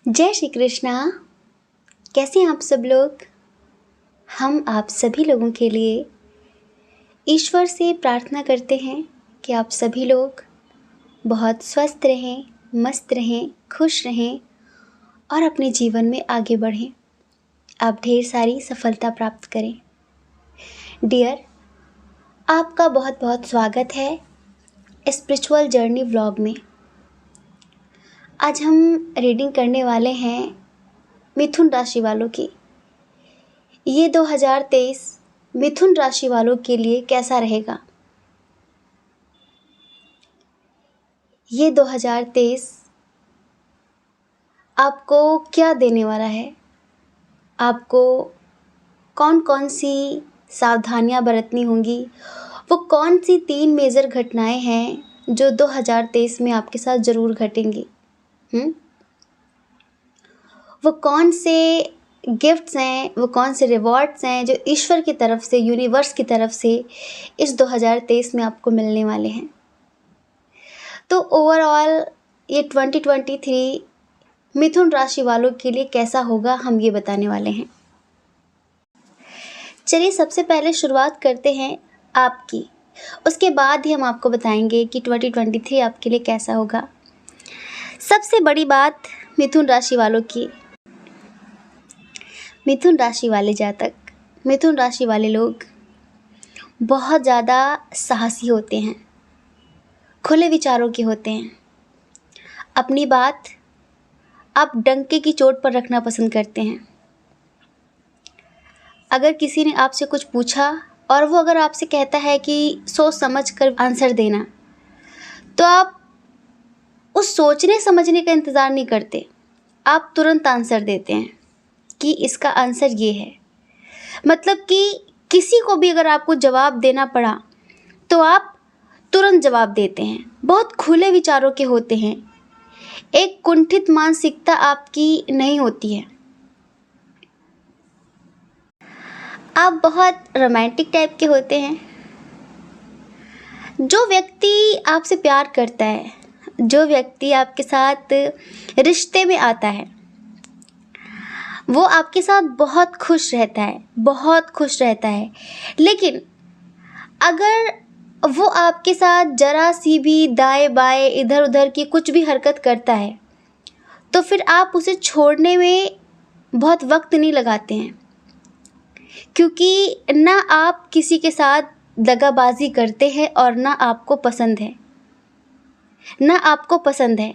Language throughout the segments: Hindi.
जय श्री कृष्णा। कैसे हैं आप सब लोग। हम आप सभी लोगों के लिए ईश्वर से प्रार्थना करते हैं कि आप सभी लोग बहुत स्वस्थ रहें, मस्त रहें, खुश रहें और अपने जीवन में आगे बढ़ें। आप ढेर सारी सफलता प्राप्त करें। डियर, आपका बहुत बहुत स्वागत है स्पिरिचुअल जर्नी व्लॉग में। आज हम रीडिंग करने वाले हैं मिथुन राशि वालों की। ये 2023 मिथुन राशि वालों के लिए कैसा रहेगा। ये 2023 आपको क्या देने वाला है, आपको कौन कौन सी सावधानियां बरतनी होंगी, वो कौन सी 3 मेजर घटनाएं हैं जो 2023 में आपके साथ ज़रूर घटेंगी। वो कौन से गिफ्ट्स हैं, वो कौन से रिवॉर्ड्स हैं जो ईश्वर की तरफ से, यूनिवर्स की तरफ से इस 2023 में आपको मिलने वाले हैं। तो ओवरऑल ये 2023 मिथुन राशि वालों के लिए कैसा होगा, हम ये बताने वाले हैं। चलिए सबसे पहले शुरुआत करते हैं आपकी, उसके बाद ही हम आपको बताएंगे कि 2023 आपके लिए कैसा होगा। सबसे बड़ी बात मिथुन राशि वालों की, मिथुन राशि वाले जातक, मिथुन राशि वाले लोग बहुत ज़्यादा साहसी होते हैं, खुले विचारों के होते हैं। अपनी बात आप डंके की चोट पर रखना पसंद करते हैं। अगर किसी ने आपसे कुछ पूछा और वो अगर आपसे कहता है कि सोच समझ कर आंसर देना, तो आप उस सोचने समझने का इंतज़ार नहीं करते, आप तुरंत आंसर देते हैं कि इसका आंसर ये है। मतलब कि किसी को भी अगर आपको जवाब देना पड़ा तो आप तुरंत जवाब देते हैं। बहुत खुले विचारों के होते हैं। एक कुंठित मानसिकता आपकी नहीं होती है। आप बहुत रोमांटिक टाइप के होते हैं। जो व्यक्ति आपसे प्यार करता है, जो व्यक्ति आपके साथ रिश्ते में आता है, वो आपके साथ बहुत खुश रहता है, बहुत खुश रहता है। लेकिन अगर वो आपके साथ जरा सी भी दाएं बाएं इधर उधर की कुछ भी हरकत करता है, तो फिर आप उसे छोड़ने में बहुत वक्त नहीं लगाते हैं, क्योंकि ना आप किसी के साथ दगाबाजी करते हैं और ना आपको पसंद है, ना आपको पसंद है।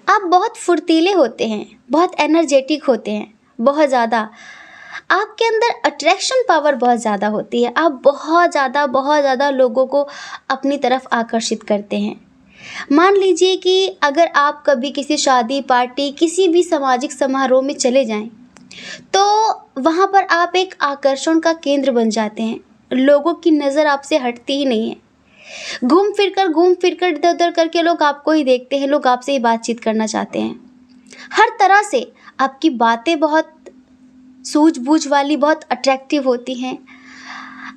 आप बहुत फुर्तीले होते हैं, बहुत एनर्जेटिक होते हैं, बहुत ज़्यादा। आपके अंदर अट्रैक्शन पावर बहुत ज़्यादा होती है। आप बहुत ज़्यादा लोगों को अपनी तरफ आकर्षित करते हैं। मान लीजिए कि अगर आप कभी किसी शादी पार्टी, किसी भी सामाजिक समारोह में चले जाएं, तो वहाँ पर आप एक आकर्षण का केंद्र बन जाते हैं। लोगों की नज़र आपसे हटती ही नहीं है। घूम फिर कर इधर उधर करके लोग आपको ही देखते हैं, लोग आपसे ही बातचीत करना चाहते हैं। हर तरह से आपकी बातें बहुत सूझबूझ वाली, बहुत अट्रैक्टिव होती हैं।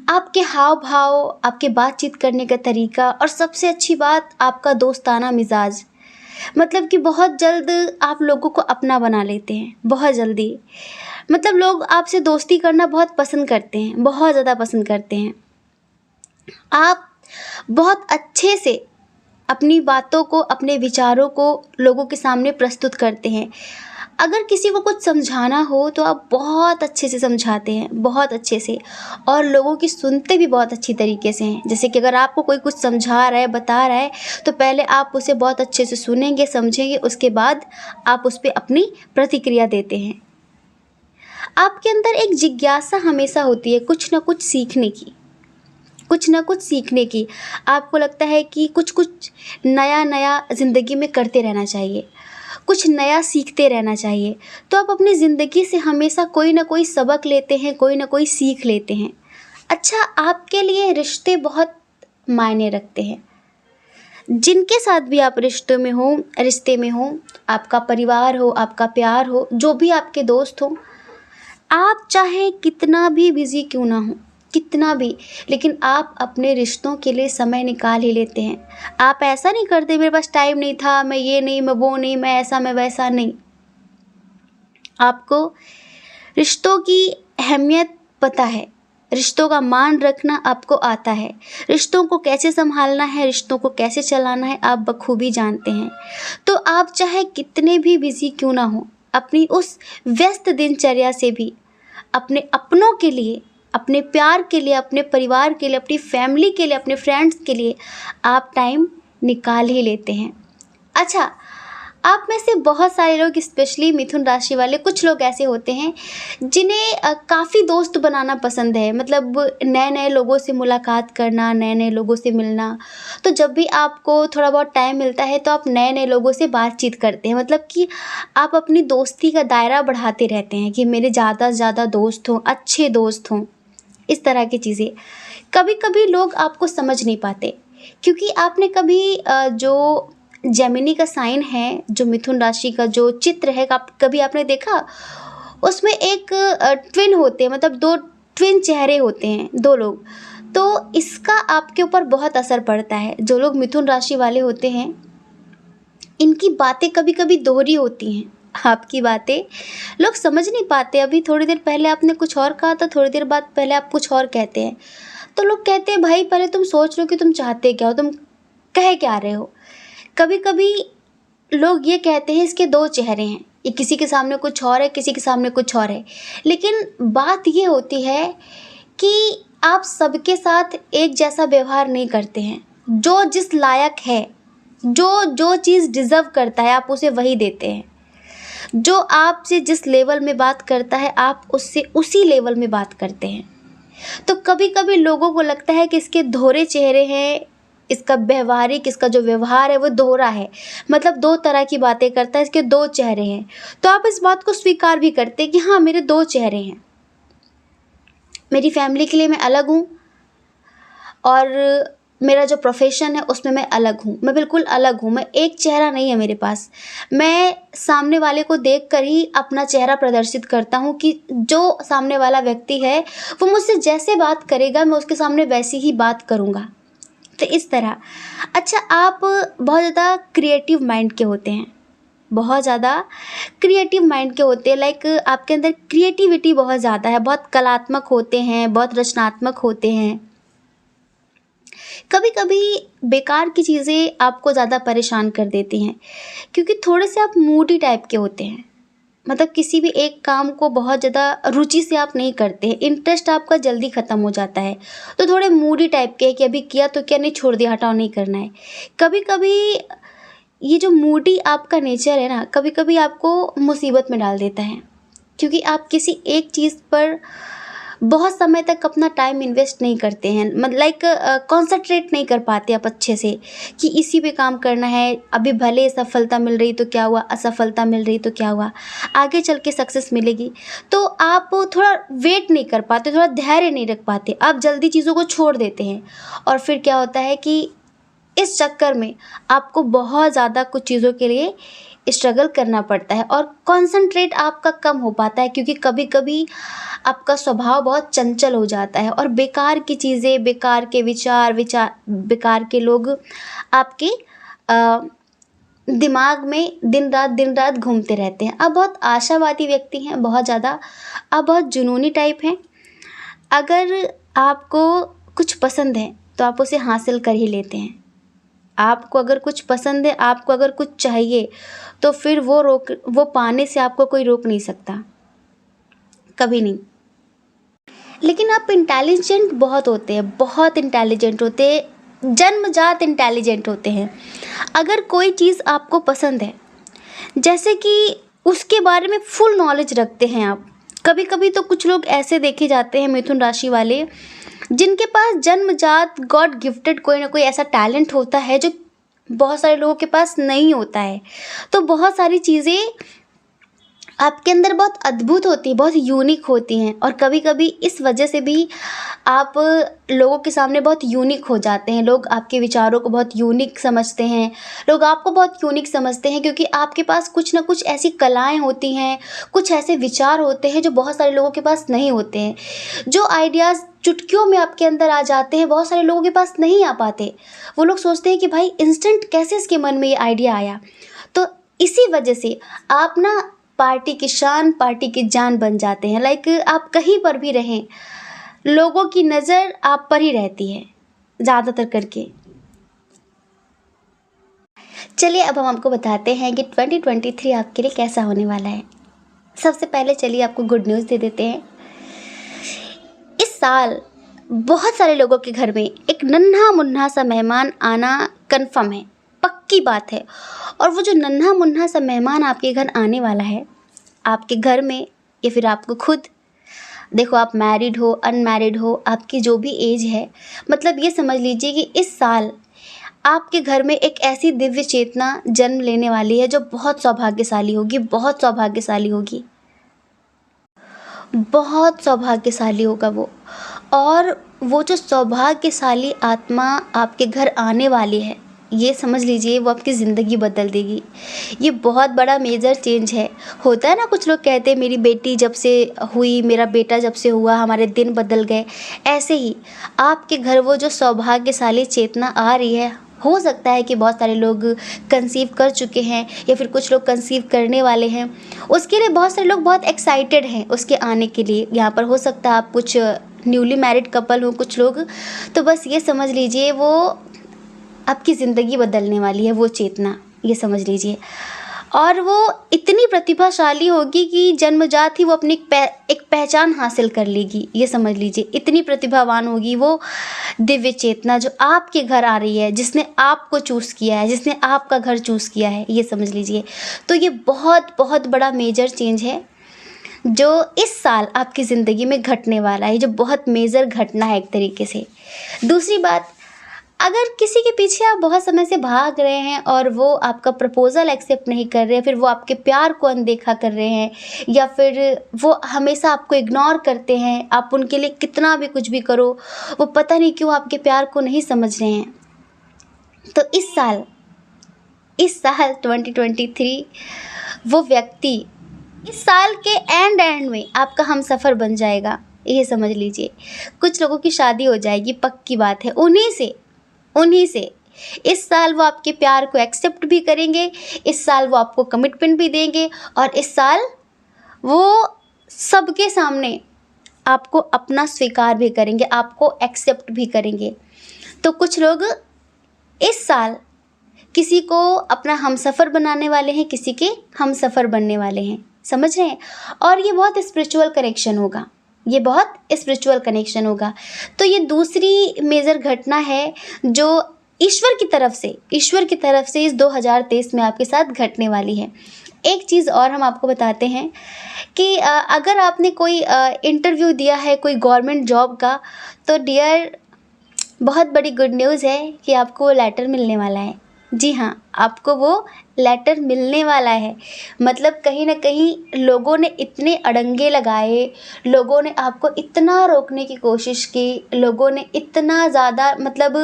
आपके हाव भाव, आपके बातचीत करने का तरीका, और सबसे अच्छी बात आपका दोस्ताना मिजाज। मतलब कि बहुत जल्द आप लोगों को अपना बना लेते हैं, बहुत जल्दी। मतलब लोग आपसे दोस्ती करना बहुत पसंद करते हैं, बहुत ज़्यादा पसंद करते हैं। आप बहुत अच्छे से अपनी बातों को, अपने विचारों को लोगों के सामने प्रस्तुत करते हैं। अगर किसी को कुछ समझाना हो तो आप बहुत अच्छे से समझाते हैं, बहुत अच्छे से, और लोगों की सुनते भी बहुत अच्छी तरीके से हैं। जैसे कि अगर आपको कोई कुछ समझा रहा है, बता रहा है, तो पहले आप उसे बहुत अच्छे से सुनेंगे, समझेंगे, उसके बाद आप उस पर अपनी प्रतिक्रिया देते हैं। आपके अंदर एक जिज्ञासा हमेशा होती है कुछ ना कुछ सीखने की, कुछ ना कुछ सीखने की। आपको लगता है कि कुछ नया ज़िंदगी में करते रहना चाहिए, कुछ नया सीखते रहना चाहिए। तो आप अपनी ज़िंदगी से हमेशा कोई ना कोई सबक लेते हैं, कोई ना कोई सीख लेते हैं। अच्छा, आपके लिए रिश्ते बहुत मायने रखते हैं। जिनके साथ भी आप रिश्ते में हो, आपका परिवार हो, आपका प्यार हो, जो भी आपके दोस्त हो, आप चाहे कितना भी बिज़ी क्यों ना हो, कितना भी, लेकिन आप अपने रिश्तों के लिए समय निकाल ही लेते हैं। आप ऐसा नहीं करते मेरे पास टाइम नहीं था, मैं ये नहीं, मैं वो नहीं, मैं ऐसा, मैं वैसा नहीं। आपको रिश्तों की अहमियत पता है, रिश्तों का मान रखना आपको आता है, रिश्तों को कैसे संभालना है, रिश्तों को कैसे चलाना है आप बखूबी जानते हैं। तो आप चाहे कितने भी बिजी क्यों ना हो, अपनी उस व्यस्त दिनचर्या से भी अपने अपनों के लिए, अपने प्यार के लिए, अपने परिवार के लिए, अपनी फैमिली के लिए, अपने फ्रेंड्स के लिए आप टाइम निकाल ही लेते हैं। अच्छा, आप में से बहुत सारे लोग, स्पेशली मिथुन राशि वाले कुछ लोग ऐसे होते हैं जिन्हें काफ़ी दोस्त बनाना पसंद है, मतलब नए नए लोगों से मुलाकात करना, नए नए लोगों से मिलना। तो जब भी आपको थोड़ा बहुत टाइम मिलता है तो आप नए नए लोगों से बातचीत करते हैं, मतलब कि आप अपनी दोस्ती का दायरा बढ़ाते रहते हैं कि मेरे ज़्यादा से ज़्यादा दोस्त हों, अच्छे दोस्त हों, इस तरह की चीज़ें। कभी कभी लोग आपको समझ नहीं पाते, क्योंकि आपने कभी जो जेमिनी का साइन है, जो मिथुन राशि का जो चित्र है, कभी आपने देखा उसमें एक ट्विन होते हैं, मतलब दो ट्विन चेहरे होते हैं, दो लोग। तो इसका आपके ऊपर बहुत असर पड़ता है। जो लोग मिथुन राशि वाले होते हैं, इनकी बातें कभी कभी दोहरी होती हैं, आपकी बातें लोग समझ नहीं पाते। अभी थोड़ी देर पहले आपने कुछ और कहा था, थोड़ी देर बाद पहले आप कुछ और कहते हैं। तो लोग कहते हैं भाई पहले तुम सोच लो कि तुम चाहते क्या हो, तुम कह क्या रहे हो। कभी कभी लोग ये कहते हैं इसके दो चेहरे हैं, ये किसी के सामने कुछ और है, किसी के सामने कुछ और है। लेकिन बात ये होती है कि आप सबके साथ एक जैसा व्यवहार नहीं करते हैं। जो जिस लायक है, जो जो चीज़ डिज़र्व करता है, आप उसे वही देते हैं। जो आपसे जिस लेवल में बात करता है, आप उससे उसी लेवल में बात करते हैं। तो कभी कभी लोगों को लगता है कि इसके दोहरे चेहरे हैं, इसका व्यवहारिक, इसका जो व्यवहार है वो दोहरा है, मतलब दो तरह की बातें करता है, इसके दो चेहरे हैं। तो आप इस बात को स्वीकार भी करते हैं कि हाँ, मेरे दो चेहरे हैं। मेरी फैमिली के लिए मैं अलग हूँ, और मेरा जो प्रोफेशन है उसमें मैं अलग हूँ, मैं बिल्कुल अलग हूँ। मैं एक चेहरा नहीं है मेरे पास। मैं सामने वाले को देख कर ही अपना चेहरा प्रदर्शित करता हूँ कि जो सामने वाला व्यक्ति है वो मुझसे जैसे बात करेगा, मैं उसके सामने वैसी ही बात करूँगा। तो इस तरह। अच्छा, आप बहुत ज़्यादा क्रिएटिव माइंड के होते हैं, बहुत ज़्यादा क्रिएटिव माइंड के होते हैं, लाइक आपके अंदर क्रिएटिविटी बहुत ज़्यादा है, बहुत कलात्मक होते हैं, बहुत रचनात्मक होते हैं। कभी कभी बेकार की चीज़ें आपको ज़्यादा परेशान कर देती हैं, क्योंकि थोड़े से आप मूडी टाइप के होते हैं, मतलब किसी भी एक काम को बहुत ज़्यादा रुचि से आप नहीं करते हैं, इंटरेस्ट आपका जल्दी ख़त्म हो जाता है। तो थोड़े मूडी टाइप के हैं कि अभी किया तो क्या, नहीं छोड़ दिया, हटाओ, नहीं करना है। कभी कभी ये जो मूडी आपका नेचर है ना, कभी कभी आपको मुसीबत में डाल देता है, क्योंकि आप किसी एक चीज़ पर बहुत समय तक अपना टाइम इन्वेस्ट नहीं करते हैं, मतलब लाइक कॉन्सन्ट्रेट नहीं कर पाते आप अच्छे से कि इसी पे काम करना है। अभी भले सफलता मिल रही तो क्या हुआ, असफलता मिल रही तो क्या हुआ, आगे चल के सक्सेस मिलेगी। तो आप थोड़ा वेट नहीं कर पाते, थोड़ा धैर्य नहीं रख पाते, आप जल्दी चीज़ों को छोड़ देते हैं। और फिर क्या होता है कि इस चक्कर में आपको बहुत ज़्यादा कुछ चीज़ों के लिए स्ट्रगल करना पड़ता है, और कंसंट्रेट आपका कम हो पाता है, क्योंकि कभी कभी आपका स्वभाव बहुत चंचल हो जाता है, और बेकार की चीज़ें, बेकार के विचार बेकार के लोग आपके दिमाग में दिन रात घूमते रहते हैं। आप बहुत आशावादी व्यक्ति हैं, बहुत ज़्यादा, आप बहुत जुनूनी टाइप हैं। अगर आपको कुछ पसंद है तो आप उसे हासिल कर ही लेते हैं। आपको अगर कुछ पसंद है, आपको अगर कुछ चाहिए, तो फिर वो पाने से आपको कोई रोक नहीं सकता, कभी नहीं। लेकिन आप इंटेलिजेंट बहुत होते हैं, बहुत इंटेलिजेंट होते हैं, जन्मजात इंटेलिजेंट होते हैं। अगर कोई चीज़ आपको पसंद है, जैसे कि उसके बारे में फुल नॉलेज रखते हैं आप। कभी कभी तो कुछ लोग ऐसे देखे जाते हैं मिथुन राशि वाले, जिनके पास जन्मजात गॉड गिफ्टेड कोई ना कोई ऐसा टैलेंट होता है जो बहुत सारे लोगों के पास नहीं होता है। तो बहुत सारी चीज़ें आपके अंदर बहुत अद्भुत होती है, बहुत यूनिक होती हैं, और कभी कभी इस वजह से भी आप लोगों के सामने बहुत यूनिक हो जाते हैं। लोग आपके विचारों को बहुत यूनिक समझते हैं, लोग आपको बहुत यूनिक समझते हैं, क्योंकि आपके पास कुछ ना कुछ ऐसी कलाएं होती हैं, कुछ ऐसे विचार होते हैं जो बहुत सारे लोगों के पास नहीं होते हैं। जो आइडियाज़ चुटकियों में आपके अंदर आ जाते हैं, बहुत सारे लोगों के पास नहीं आ पाते। वो लोग सोचते हैं कि भाई इंस्टेंट कैसे इसके मन में ये आइडिया आया। तो इसी वजह से आप ना पार्टी की शान, पार्टी की जान बन जाते हैं। लाइक आप कहीं पर भी रहें, लोगों की नज़र आप पर ही रहती है ज़्यादातर करके। चलिए अब हम आपको बताते हैं कि 2023 आपके लिए कैसा होने वाला है। सबसे पहले चलिए आपको गुड न्यूज़ दे देते हैं। इस साल बहुत सारे लोगों के घर में एक नन्हा मुन्ना सा मेहमान आना कन्फर्म है, पक्की बात है। और वो जो नन्हा मुन्ना सा मेहमान आपके घर आने वाला है, आपके घर में या फिर आपको खुद, देखो आप मैरिड हो, अनमैरिड हो, आपकी जो भी एज है, मतलब ये समझ लीजिए कि इस साल आपके घर में एक ऐसी दिव्य चेतना जन्म लेने वाली है जो बहुत सौभाग्यशाली होगी, बहुत सौभाग्यशाली होगी, बहुत सौभाग्यशाली होगा वो। और वो जो सौभाग्यशाली आत्मा आपके घर आने वाली है, ये समझ लीजिए वो आपकी ज़िंदगी बदल देगी। ये बहुत बड़ा मेजर चेंज है। होता है ना, कुछ लोग कहते हैं मेरी बेटी जब से हुई, मेरा बेटा जब से हुआ, हमारे दिन बदल गए। ऐसे ही आपके घर वो जो सौभाग्यशाली चेतना आ रही है, हो सकता है कि बहुत सारे लोग कंसीव कर चुके हैं या फिर कुछ लोग कंसीव करने वाले हैं। उसके लिए बहुत सारे लोग बहुत एक्साइटेड हैं उसके आने के लिए। यहाँ पर हो सकता है आप कुछ न्यूली मैरिड कपल हो कुछ लोग, तो बस ये समझ लीजिए वो आपकी ज़िंदगी बदलने वाली है वो चेतना, ये समझ लीजिए। और वो इतनी प्रतिभाशाली होगी कि जन्मजात ही वो अपनी एक पहचान हासिल कर लेगी, ये समझ लीजिए। इतनी प्रतिभावान होगी वो दिव्य चेतना जो आपके घर आ रही है, जिसने आपको चूज़ किया है, जिसने आपका घर चूज़ किया है, ये समझ लीजिए। तो ये बहुत बहुत बड़ा मेजर चेंज है जो इस साल आपकी ज़िंदगी में घटने वाला है, जो बहुत मेजर घटना है एक तरीके से। दूसरी बात, अगर किसी के पीछे आप बहुत समय से भाग रहे हैं और वो आपका प्रपोज़ल एक्सेप्ट नहीं कर रहे हैं, फिर वो आपके प्यार को अनदेखा कर रहे हैं, या फिर वो हमेशा आपको इग्नोर करते हैं, आप उनके लिए कितना भी कुछ भी करो, वो पता नहीं क्यों आपके प्यार को नहीं समझ रहे हैं, तो इस साल 2023 वो व्यक्ति इस साल के एंड में आपका हमसफ़र बन जाएगा, ये समझ लीजिए। कुछ लोगों की शादी हो जाएगी, पक्की बात है, उन्हीं से इस साल वो आपके प्यार को एक्सेप्ट भी करेंगे, इस साल वो आपको कमिटमेंट भी देंगे, और इस साल वो सबके सामने आपको अपना स्वीकार भी करेंगे, आपको एक्सेप्ट भी करेंगे। तो कुछ लोग इस साल किसी को अपना हमसफ़र बनाने वाले हैं, किसी के हमसफ़र बनने वाले हैं, समझ रहे हैं। और ये बहुत स्पिरिचुअल कनेक्शन होगा, ये बहुत स्पिरिचुअल कनेक्शन होगा। तो ये दूसरी मेजर घटना है जो ईश्वर की तरफ से इस 2023 में आपके साथ घटने वाली है। एक चीज़ और हम आपको बताते हैं कि अगर आपने कोई इंटरव्यू दिया है कोई गवर्नमेंट जॉब का, तो डियर बहुत बड़ी गुड न्यूज़ है कि आपको वो लेटर मिलने वाला है। जी हाँ, आपको वो लेटर मिलने वाला है। मतलब कहीं ना कहीं लोगों ने इतने अड़ंगे लगाए, लोगों ने आपको इतना रोकने की कोशिश की, लोगों ने इतना ज़्यादा मतलब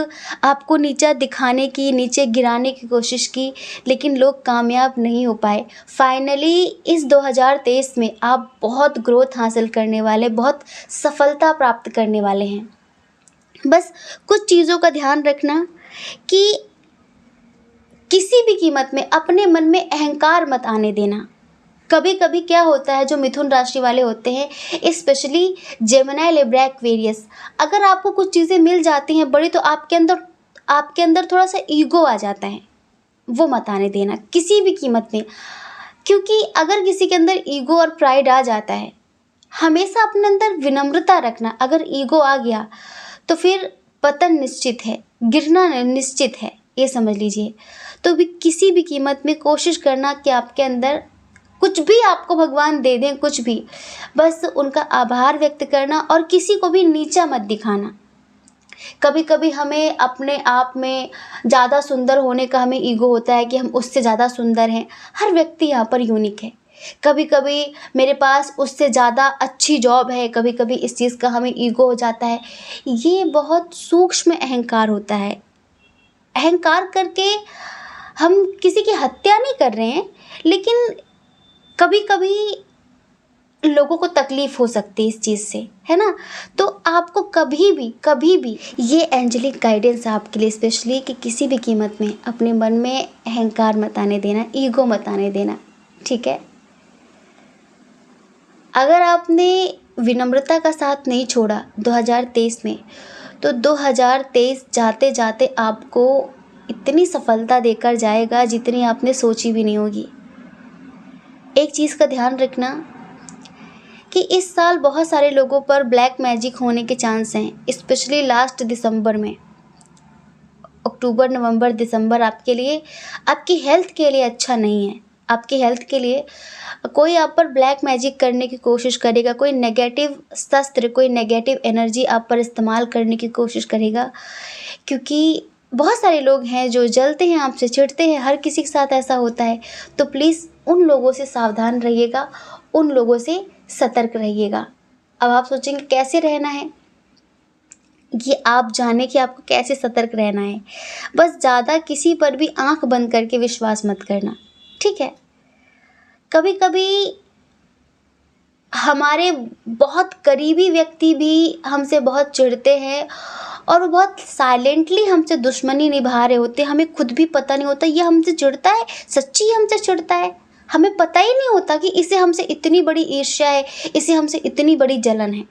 आपको नीचा दिखाने की, नीचे गिराने की कोशिश की, लेकिन लोग कामयाब नहीं हो पाए। फाइनली इस 2023 में आप बहुत ग्रोथ हासिल करने वाले, बहुत सफलता प्राप्त करने वाले हैं। बस कुछ चीज़ों का ध्यान रखना कि किसी भी कीमत में अपने मन में अहंकार मत आने देना। कभी कभी क्या होता है, जो मिथुन राशि वाले होते हैं, स्पेशली जेमिनी, लिब्रा, एक्वेरियस, अगर आपको कुछ चीज़ें मिल जाती हैं बड़ी, तो आपके अंदर थोड़ा सा ईगो आ जाता है। वो मत आने देना किसी भी कीमत में, क्योंकि अगर किसी के अंदर ईगो और प्राइड आ जाता है, हमेशा अपने अंदर विनम्रता रखना। अगर ईगो आ गया तो फिर पतन निश्चित है, गिरना निश्चित है, ये समझ लीजिए। तो भी किसी भी कीमत में कोशिश करना कि आपके अंदर कुछ भी आपको भगवान दे दें, कुछ भी, बस उनका आभार व्यक्त करना और किसी को भी नीचा मत दिखाना। कभी कभी हमें अपने आप में ज़्यादा सुंदर होने का हमें ईगो होता है कि हम उससे ज़्यादा सुंदर हैं। हर व्यक्ति यहाँ पर यूनिक है, कभी कभी मेरे पास उससे ज़्यादा अच्छी जॉब है, कभी कभी इस चीज़ का हमें ईगो हो जाता है। ये बहुत सूक्ष्म अहंकार होता है। अहंकार करके हम किसी की हत्या नहीं कर रहे हैं, लेकिन कभी कभी लोगों को तकलीफ हो सकती है इस चीज़ से, है ना। तो आपको कभी भी ये एंजेलिक गाइडेंस आपके लिए स्पेशली कि किसी भी कीमत में अपने मन में अहंकार मत आने देना, ईगो मत आने देना, ठीक है। अगर आपने विनम्रता का साथ नहीं छोड़ा 2023 में, तो 2023 जाते जाते आपको इतनी सफलता देकर जाएगा जितनी आपने सोची भी नहीं होगी। एक चीज़ का ध्यान रखना कि इस साल बहुत सारे लोगों पर ब्लैक मैजिक होने के चांस हैं, स्पेशली लास्ट दिसंबर में। अक्टूबर, नवंबर, दिसंबर आपके लिए, आपकी हेल्थ के लिए अच्छा नहीं है। आपकी हेल्थ के लिए कोई आप पर ब्लैक मैजिक करने की कोशिश करेगा, कोई नेगेटिव शस्त्र, कोई नेगेटिव एनर्जी आप पर इस्तेमाल करने की कोशिश करेगा, क्योंकि बहुत सारे लोग हैं जो जलते हैं, आपसे चिढ़ते हैं, हर किसी के साथ ऐसा होता है। तो प्लीज़ उन लोगों से सावधान रहिएगा, उन लोगों से सतर्क रहिएगा। अब आप सोचेंगे कैसे रहना है, ये आप जाने कि आपको कैसे सतर्क रहना है। बस ज़्यादा किसी पर भी आंख बंद करके विश्वास मत करना, ठीक है। कभी कभी हमारे बहुत करीबी व्यक्ति भी हमसे बहुत चिढ़ते हैं और वो बहुत साइलेंटली हमसे दुश्मनी निभा रहे होते हैं, हमें खुद भी पता नहीं होता ये हमसे चिढ़ता है, सच्ची हमसे चिढ़ता है, हमें पता ही नहीं होता कि इसे हमसे इतनी बड़ी ईर्ष्या है, इसे हमसे इतनी बड़ी जलन है,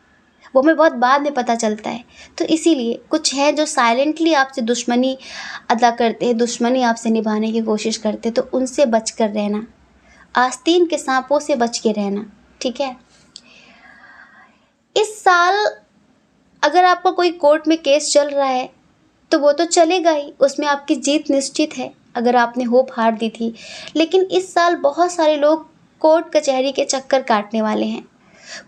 वो हमें बहुत बाद में पता चलता है। तो इसीलिए कुछ हैं जो साइलेंटली आपसे दुश्मनी अदा करते हैं, दुश्मनी आपसे निभाने की कोशिश करते हैं, तो उनसे बच कर रहना, आस्तीन के सांपों से बच के रहना, ठीक है। इस साल अगर आपका कोई कोर्ट में केस चल रहा है तो वो तो चलेगा ही, उसमें आपकी जीत निश्चित है अगर आपने होप हार दी थी। लेकिन इस साल बहुत सारे लोग कोर्ट कचहरी के चक्कर काटने वाले हैं।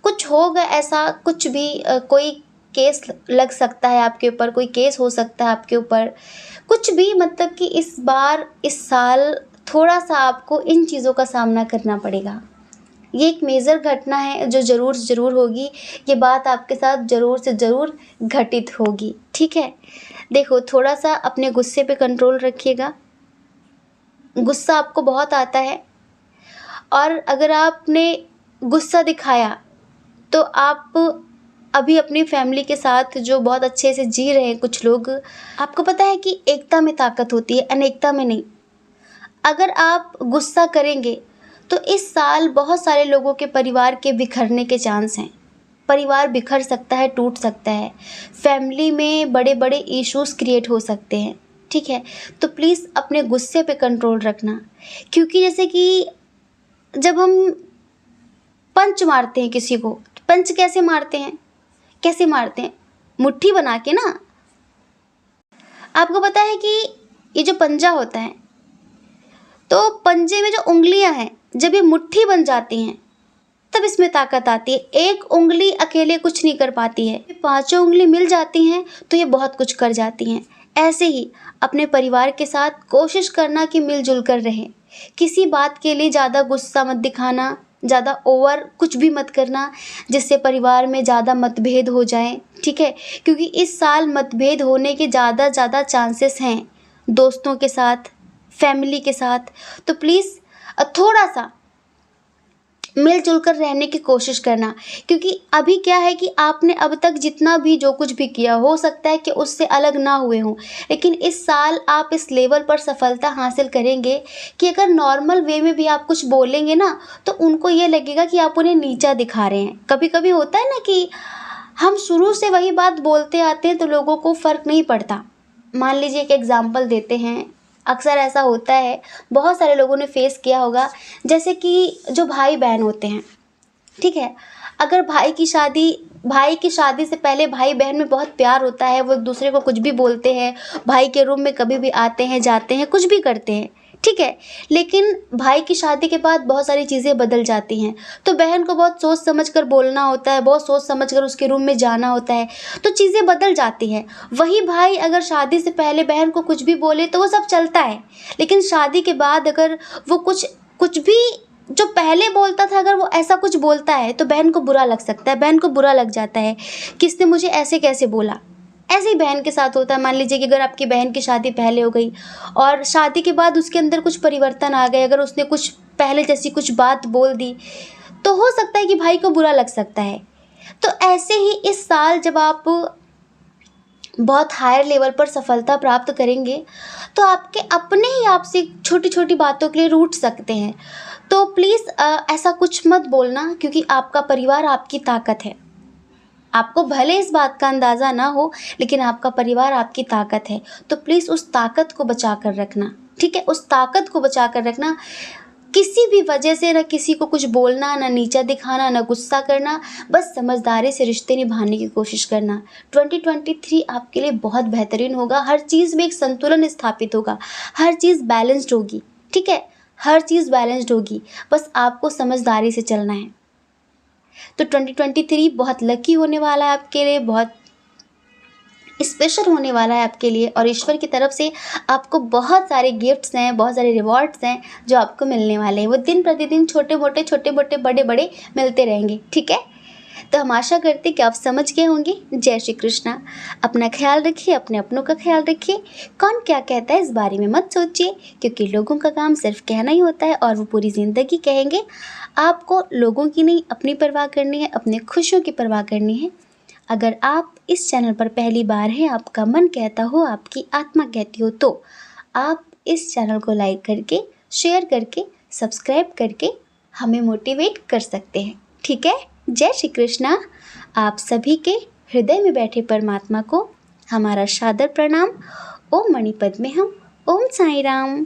कुछ होगा ऐसा, कुछ भी कोई केस लग सकता है आपके ऊपर, कोई केस हो सकता है आपके ऊपर, कुछ भी, मतलब कि इस बार, इस साल थोड़ा सा आपको इन चीज़ों का सामना करना पड़ेगा। ये एक मेजर घटना है जो ज़रूर से ज़रूर होगी, ये बात आपके साथ ज़रूर से ज़रूर घटित होगी, ठीक है। देखो, थोड़ा सा अपने गुस्से पे कंट्रोल रखिएगा। गुस्सा आपको बहुत आता है और अगर आपने गुस्सा दिखाया तो आप अभी अपनी फैमिली के साथ जो बहुत अच्छे से जी रहे हैं कुछ लोग, आपको पता है कि एकता में ताकत होती है, अनेकता में नहीं। अगर आप गुस्सा करेंगे तो इस साल बहुत सारे लोगों के परिवार के बिखरने के चांस हैं। परिवार बिखर सकता है, टूट सकता है, फैमिली में बड़े बड़े इश्यूज़ क्रिएट हो सकते हैं, ठीक है। तो प्लीज़ अपने गुस्से पे कंट्रोल रखना, क्योंकि जैसे कि जब हम पंच मारते हैं किसी को, तो पंच कैसे मारते हैं, कैसे मारते हैं, मुट्ठी बना के ना। आपको पता है कि ये जो पंजा होता है, तो पंजे में जो उंगलियां हैं, जब ये मुट्ठी बन जाती हैं तब इसमें ताकत आती है। एक उंगली अकेले कुछ नहीं कर पाती है, पांचों उंगली मिल जाती हैं तो ये बहुत कुछ कर जाती हैं। ऐसे ही अपने परिवार के साथ कोशिश करना कि मिलजुल कर रहें। किसी बात के लिए ज़्यादा गुस्सा मत दिखाना, ज़्यादा ओवर कुछ भी मत करना जिससे परिवार में ज़्यादा मतभेद हो जाए, ठीक है। क्योंकि इस साल मतभेद होने के ज़्यादा चांसेस हैं दोस्तों के साथ, फैमिली के साथ। तो प्लीज़ थोड़ा सा मिलजुल कर रहने की कोशिश करना, क्योंकि अभी क्या है कि आपने अब तक जितना भी जो कुछ भी किया, हो सकता है कि उससे अलग ना हुए हों, लेकिन इस साल आप इस लेवल पर सफलता हासिल करेंगे कि अगर नॉर्मल वे में भी आप कुछ बोलेंगे ना तो उनको ये लगेगा कि आप उन्हें नीचा दिखा रहे हैं। कभी कभी होता है ना कि हम शुरू से वही बात बोलते आते हैं तो लोगों को फ़र्क नहीं पड़ता। मान लीजिए एक एग्जाम्पल देते हैं, अक्सर ऐसा होता है, बहुत सारे लोगों ने फेस किया होगा, जैसे कि जो भाई बहन होते हैं, ठीक है। अगर भाई की शादी से पहले भाई बहन में बहुत प्यार होता है, वो एक दूसरे को कुछ भी बोलते हैं, भाई के रूम में कभी भी आते हैं, जाते हैं, कुछ भी करते हैं, ठीक है। लेकिन भाई की शादी के बाद बहुत सारी चीज़ें बदल जाती हैं, तो बहन को बहुत सोच समझ कर बोलना होता है, बहुत सोच समझ कर उसके रूम में जाना होता है, तो चीज़ें बदल जाती हैं। वही भाई अगर शादी से पहले बहन को कुछ भी बोले तो वो सब चलता है, लेकिन शादी के बाद अगर वो कुछ भी जो पहले बोलता था अगर वो ऐसा कुछ बोलता है तो बहन को बुरा लग सकता है, बहन को बुरा लग जाता है कि इसने मुझे ऐसे कैसे बोला। ऐसे ही बहन के साथ होता है। मान लीजिए कि अगर आपकी बहन की शादी पहले हो गई और शादी के बाद उसके अंदर कुछ परिवर्तन आ गए, अगर उसने कुछ पहले जैसी कुछ बात बोल दी तो हो सकता है कि भाई को बुरा लग सकता है। तो ऐसे ही इस साल जब आप बहुत हायर लेवल पर सफलता प्राप्त करेंगे तो आपके अपने ही आपसे छोटी छोटी बातों के लिए रूठ सकते हैं। तो प्लीज़ ऐसा कुछ मत बोलना, क्योंकि आपका परिवार आपकी ताकत है। आपको भले इस बात का अंदाज़ा ना हो, लेकिन आपका परिवार आपकी ताकत है। तो प्लीज़ उस ताकत को बचा कर रखना, ठीक है? उस ताकत को बचा कर रखना। किसी भी वजह से ना किसी को कुछ बोलना, ना नीचा दिखाना, ना गुस्सा करना, बस समझदारी से रिश्ते निभाने की कोशिश करना। 2023 आपके लिए बहुत बेहतरीन होगा। हर चीज़ में एक संतुलन स्थापित होगा, हर चीज़ बैलेंस्ड होगी, ठीक है? हर चीज़ बैलेंस्ड होगी, बस आपको समझदारी से चलना है। तो 2023 बहुत लकी होने वाला है आपके लिए, बहुत स्पेशल होने वाला है आपके लिए, और ईश्वर की तरफ से आपको बहुत सारे गिफ्ट्स हैं, बहुत सारे रिवॉर्ड्स हैं जो आपको मिलने वाले हैं। वो दिन प्रतिदिन छोटे मोटे बड़े बड़े मिलते रहेंगे, ठीक है? तो हम आशा करते हैं कि आप समझ गए होंगे। जय श्री कृष्णा। अपना ख्याल रखिए, अपने अपनों का ख्याल रखिए। कौन क्या कहता है इस बारे में मत सोचिए, क्योंकि लोगों का काम सिर्फ कहना ही होता है और वो पूरी ज़िंदगी कहेंगे। आपको लोगों की नहीं, अपनी परवाह करनी है, अपने खुशियों की परवाह करनी है। अगर आप इस चैनल पर पहली बार हैं, आपका मन कहता हो, आपकी आत्मा कहती हो, तो आप इस चैनल को लाइक करके, शेयर करके, सब्सक्राइब करके हमें मोटिवेट कर सकते हैं, ठीक है? जय श्री कृष्णा। आप सभी के हृदय में बैठे परमात्मा को हमारा सादर प्रणाम। ओम मणिपद में हम। ओम साईं राम।